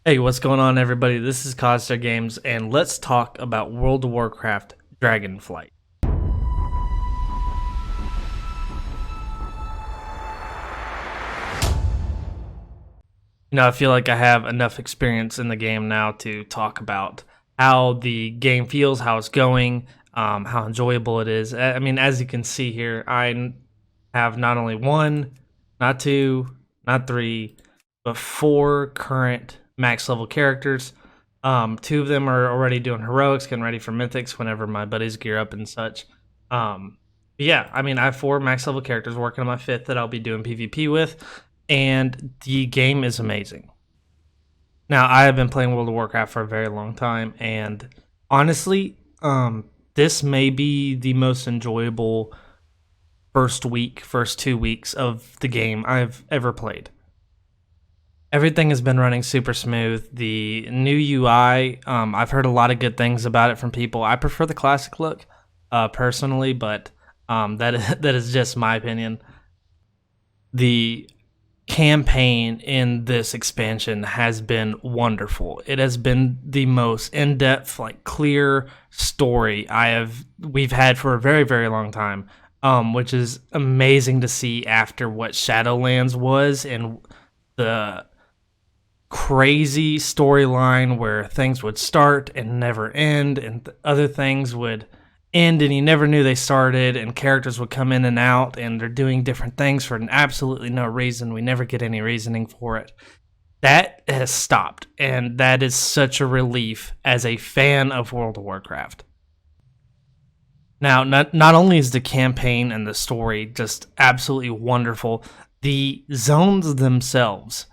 Hey, what's going on, everybody? This is Costar Games, and let's talk about World of Warcraft Dragonflight. I feel like I have enough experience in the game now to talk about how the game feels, how it's going, how enjoyable it is. I mean, as you can see here, I have not only one, not two, not three, but four current max level characters. Two of them are already doing heroics, getting ready for mythics whenever my buddies gear up and such. Yeah, I mean, I have four max level characters working on my fifth that I'll be doing PvP with, and the game is amazing. Now, I have been playing World of Warcraft for a very long time, and honestly, this may be the most enjoyable first 2 weeks of the game I've ever played. Everything has been running super smooth. The new UI, I've heard a lot of good things about it from people. I prefer the classic look, personally, but that is just my opinion. The campaign in this expansion has been wonderful. It has been the most in-depth, clear story we've had for a very, very long time, which is amazing to see after what Shadowlands was and the crazy storyline where things would start and never end, and other things would end and you never knew they started, and characters would come in and out and they're doing different things for absolutely no reason. We never get any reasoning for it. That has stopped, and that is such a relief as a fan of World of Warcraft. Now, not only is the campaign and the story just absolutely wonderful, the zones themselves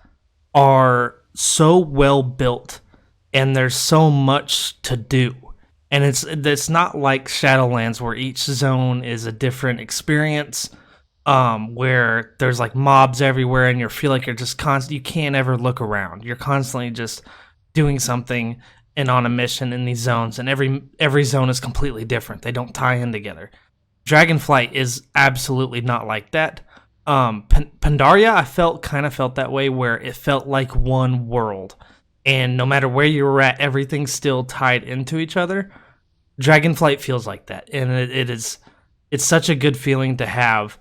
are so well built, and there's so much to do. And it's not like Shadowlands where each zone is a different experience, where there's mobs everywhere and you feel like you're just you can't ever look around. You're constantly just doing something and on a mission in these zones, and every zone is completely different. They don't tie in together. Dragonflight is absolutely not like that. Pandaria, I kind of felt that way, where it felt like one world, and no matter where you were at, everything's still tied into each other. Dragonflight feels like that, and it's such a good feeling to have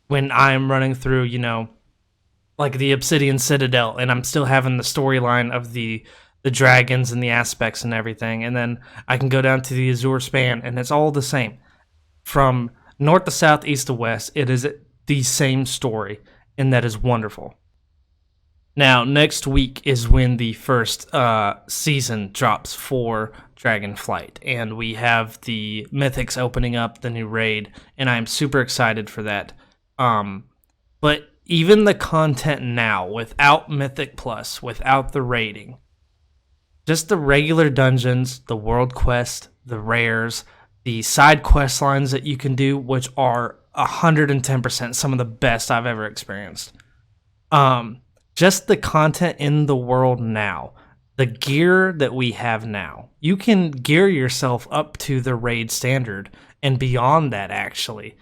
when I'm running through, the Obsidian Citadel, and I'm still having the storyline of the dragons and the aspects and everything, and then I can go down to the Azure Span, and it's all the same. From north to south, east to west, it is the same story, and that is wonderful. Now, next week is when the first season drops for Dragonflight, and we have the Mythics opening up, the new raid, and I'm super excited for that. But even the content now, without Mythic Plus, without the raiding, just the regular dungeons, the world quest, the rares, the side quest lines that you can do, which are 110% some of the best I've ever experienced. Just the content in the world now, the gear that we have now, you can gear yourself up to the raid standard and beyond that, actually.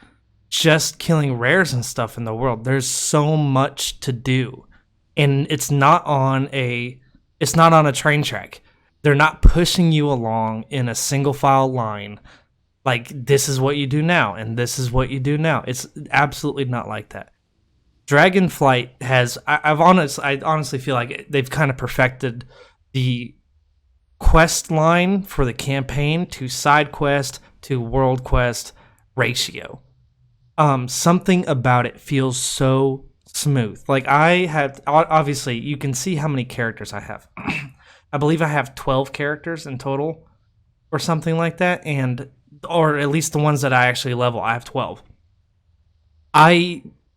Just killing rares and stuff in the world. There's so much to do. And it's not on a train track. They're not pushing you along in a single file line. Like, this is what you do now, and this is what you do now. It's absolutely not like that. Dragonflight has, I honestly feel like they've kind of perfected the quest line for the campaign to side quest to world quest ratio. Something about it feels so smooth. Obviously, you can see how many characters I have. I believe I have 12 characters in total, or something like that, or at least the ones that I actually level, I have 12.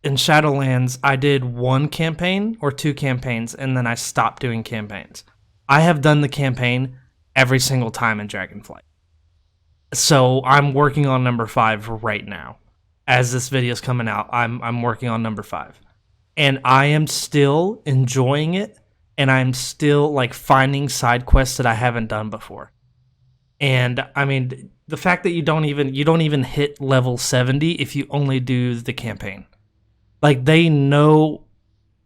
In Shadowlands, I did one campaign or two campaigns, and then I stopped doing campaigns. I have done the campaign every single time in Dragonflight. So I'm working on number 5 right now. As this video is coming out, I'm working on number 5. And I am still enjoying it, and I'm still finding side quests that I haven't done before. And I mean, the fact that you don't even hit level 70 if you only do the campaign. They know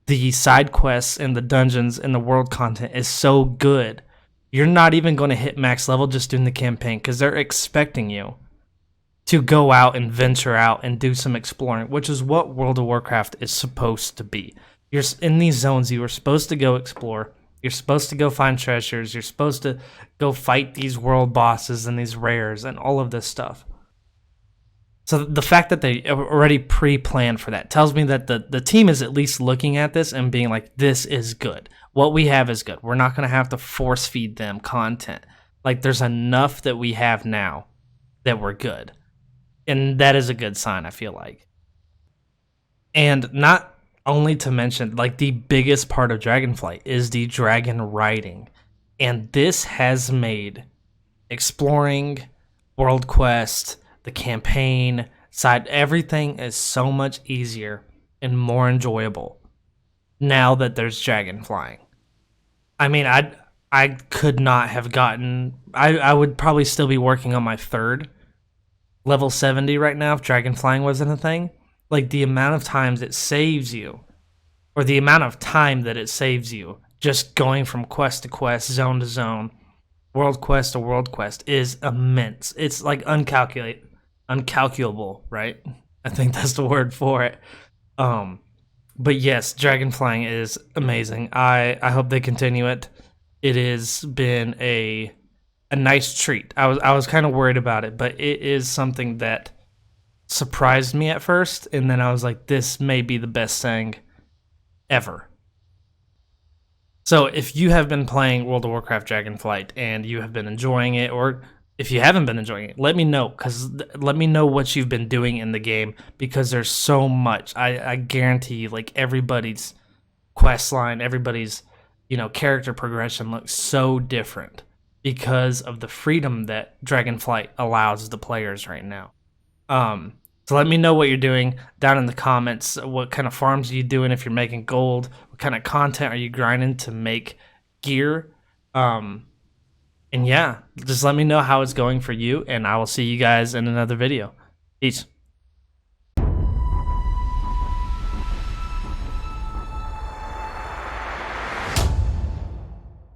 The side quests and the dungeons and the world content is so good. You're not even going to hit max level just doing the campaign because they're expecting you to go out and venture out and do some exploring, which is what World of Warcraft is supposed to be. You're in these zones, you are supposed to go explore. You're supposed to go find treasures. You're supposed to go fight these world bosses and these rares and all of this stuff. So the fact that they already pre-planned for that tells me that the team is at least looking at this and being like, this is good. What we have is good. We're not going to have to force feed them content. Like, there's enough that we have now that we're good. And that is a good sign, I feel like. And not only to mention, like, the biggest part of Dragonflight is the dragon riding. And this has made exploring, world quest, the campaign side, everything is so much easier and more enjoyable now that there's dragon flying. I mean, I could not have gotten, I would probably still be working on my third level 70 right now if dragon flying wasn't a thing. Like, the amount of times it saves you, or the amount of time that it saves you just going from quest to quest, zone to zone, world quest to world quest is immense. It's like uncalculable, right? I think that's the word for it. But yes, dragon flying is amazing. I hope they continue it. It has been a nice treat. I was kind of worried about it, but it is something that surprised me at first, and then I was like, this may be the best thing ever. So if you have been playing World of Warcraft Dragonflight and you have been enjoying it, or if you haven't been enjoying it, let me know, because let me know what you've been doing in the game, because there's so much. I guarantee you, like, everybody's quest line, everybody's, character progression looks so different because of the freedom that Dragonflight allows the players right now. So let me know what you're doing down in the comments. What kind of farms are you doing if you're making gold? What kind of content are you grinding to make gear? And yeah, just let me know how it's going for you, and I will see you guys in another video. Peace.